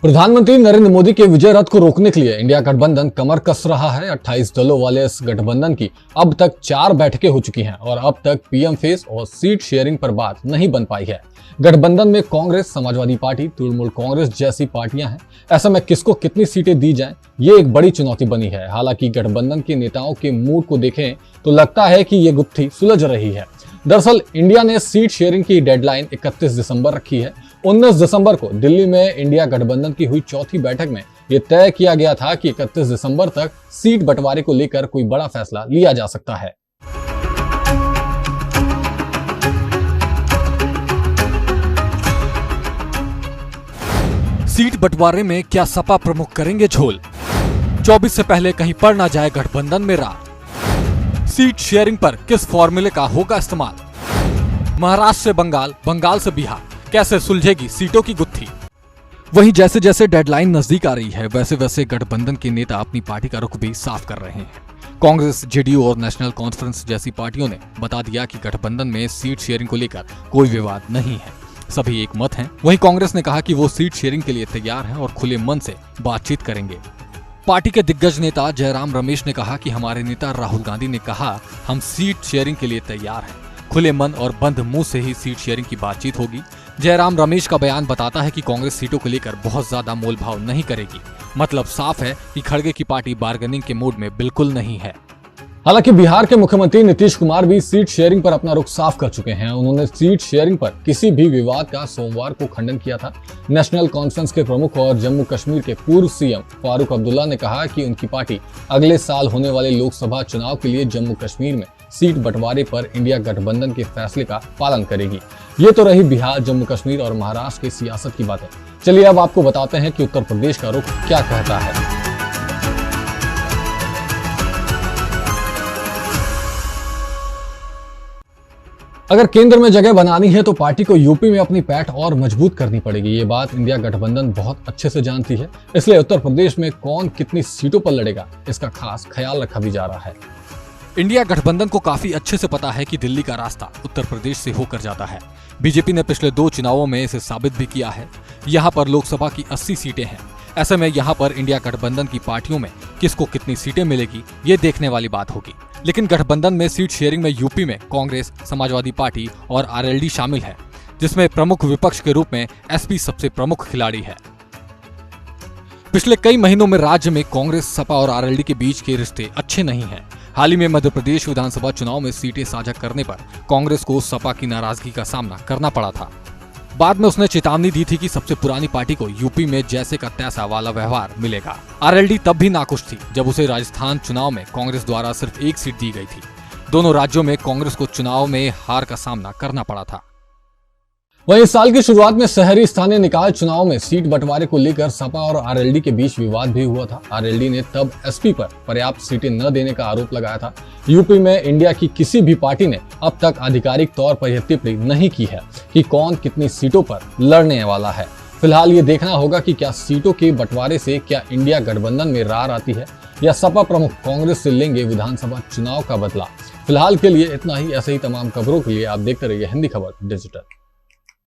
प्रधानमंत्री नरेंद्र मोदी के विजय रथ को रोकने के लिए इंडिया गठबंधन कमर कस रहा है। 28 दलों वाले इस गठबंधन की अब तक 4 बैठकें हो चुकी हैं और अब तक पीएम फेस और सीट शेयरिंग पर बात नहीं बन पाई है। गठबंधन में कांग्रेस, समाजवादी पार्टी, तृणमूल कांग्रेस जैसी पार्टियां हैं। ऐसे में किसको कितनी सीटें दी जाएं, ये एक बड़ी चुनौती बनी है। हालांकि गठबंधन के नेताओं के मूड को देखें तो लगता है कि ये गुत्थी सुलझ रही है। दरअसल इंडिया ने सीट शेयरिंग की डेडलाइन 31 दिसंबर रखी है। 19 दिसंबर को दिल्ली में इंडिया गठबंधन की हुई चौथी बैठक में यह तय किया गया था कि 31 दिसंबर तक सीट बंटवारे को लेकर कोई बड़ा फैसला लिया जा सकता है। सीट बंटवारे में क्या सपा प्रमुख करेंगे झोल? 24 से पहले कहीं पड़ ना जाए गठबंधन में रार। सीट शेयरिंग पर किस फॉर्मूले का होगा इस्तेमाल? महाराष्ट्र से बंगाल, बंगाल से बिहार, कैसे सुलझेगी सीटों की गुत्थी? वहीं जैसे जैसे डेडलाइन नजदीक आ रही है वैसे वैसे गठबंधन के नेता अपनी पार्टी का रुख भी साफ कर रहे हैं। कांग्रेस, जेडीयू और नेशनल कॉन्फ्रेंस जैसी पार्टियों ने बता दिया कि गठबंधन में सीट शेयरिंग को लेकर कोई विवाद नहीं है, सभी एक मत हैं। वहीं कांग्रेस ने कहा कि वो सीट शेयरिंग के लिए तैयार है और खुले मन से बातचीत करेंगे। पार्टी के दिग्गज नेता जयराम रमेश ने कहा कि हमारे नेता राहुल गांधी ने कहा हम सीट शेयरिंग के लिए तैयार हैं, खुले मन और बंद मुंह से ही सीट शेयरिंग की बातचीत होगी। जयराम रमेश का बयान बताता है कि कांग्रेस सीटों को लेकर बहुत ज्यादा मोलभाव नहीं करेगी। मतलब साफ है कि खड़गे की पार्टी बार्गेनिंग के मूड में बिल्कुल नहीं है। हालांकि बिहार के मुख्यमंत्री नीतीश कुमार भी सीट शेयरिंग पर अपना रुख साफ कर चुके हैं। उन्होंने सीट शेयरिंग पर किसी भी विवाद का सोमवार को खंडन किया था। नेशनल कॉन्फ्रेंस के प्रमुख और जम्मू कश्मीर के पूर्व सीएम फारूक अब्दुल्ला ने कहा कि उनकी पार्टी अगले साल होने वाले लोकसभा चुनाव के लिए जम्मू कश्मीर में सीट बंटवारे पर इंडिया गठबंधन के फैसले का पालन करेगी। ये तो रही बिहार, जम्मू कश्मीर और महाराष्ट्र की सियासत की बातें। चलिए अब आपको बताते हैं कि उत्तर प्रदेश का रुख क्या कहता है। अगर केंद्र में जगह बनानी है तो पार्टी को यूपी में अपनी पैठ और मजबूत करनी पड़ेगी। ये बात इंडिया गठबंधन बहुत अच्छे से जानती है। इसलिए उत्तर प्रदेश में कौन कितनी सीटों पर लड़ेगा इसका खास ख्याल रखा भी जा रहा है। इंडिया गठबंधन को काफी अच्छे से पता है कि दिल्ली का रास्ता उत्तर प्रदेश से होकर जाता है। बीजेपी ने पिछले 2 चुनावों में इसे साबित भी किया है। यहाँ पर लोकसभा की 80 सीटें हैं। ऐसे में यहाँ पर इंडिया गठबंधन की पार्टियों में किसको कितनी सीटें मिलेगी ये देखने वाली बात होगी। लेकिन गठबंधन में सीट शेयरिंग में यूपी में कांग्रेस, समाजवादी पार्टी और आरएलडी शामिल है, जिसमें प्रमुख विपक्ष के रूप में एसपी सबसे प्रमुख खिलाड़ी है। पिछले कई महीनों में राज्य में कांग्रेस, सपा और आरएलडी के बीच के रिश्ते अच्छे नहीं हैं। हाल ही में मध्य प्रदेश विधानसभा चुनाव में सीटें साझा करने पर कांग्रेस को सपा की नाराजगी का सामना करना पड़ा था। बाद में उसने चेतावनी दी थी कि सबसे पुरानी पार्टी को यूपी में जैसे का तैसा वाला व्यवहार मिलेगा। आरएलडी तब भी नाखुश थी जब उसे राजस्थान चुनाव में कांग्रेस द्वारा सिर्फ 1 सीट दी गई थी। दोनों राज्यों में कांग्रेस को चुनाव में हार का सामना करना पड़ा था। वहीं इस साल की शुरुआत में शहरी स्थानीय निकाय चुनाव में सीट बंटवारे को लेकर सपा और आरएलडी के बीच विवाद भी हुआ था। आरएलडी ने तब एसपी पर पर्याप्त सीटें न देने का आरोप लगाया था। यूपी में इंडिया की किसी भी पार्टी ने अब तक आधिकारिक तौर पर यह टिप्पणी नहीं की है कि कौन कितनी सीटों पर लड़ने वाला है। फिलहाल ये देखना होगा कि क्या सीटों के बंटवारे से क्या इंडिया गठबंधन में रार आती है या सपा प्रमुख कांग्रेस से लेंगे विधानसभा चुनाव का बदला। फिलहाल के लिए इतना ही। ऐसे ही तमाम खबरों के लिए आप देखते रहिए हिंदी खबर डिजिटल।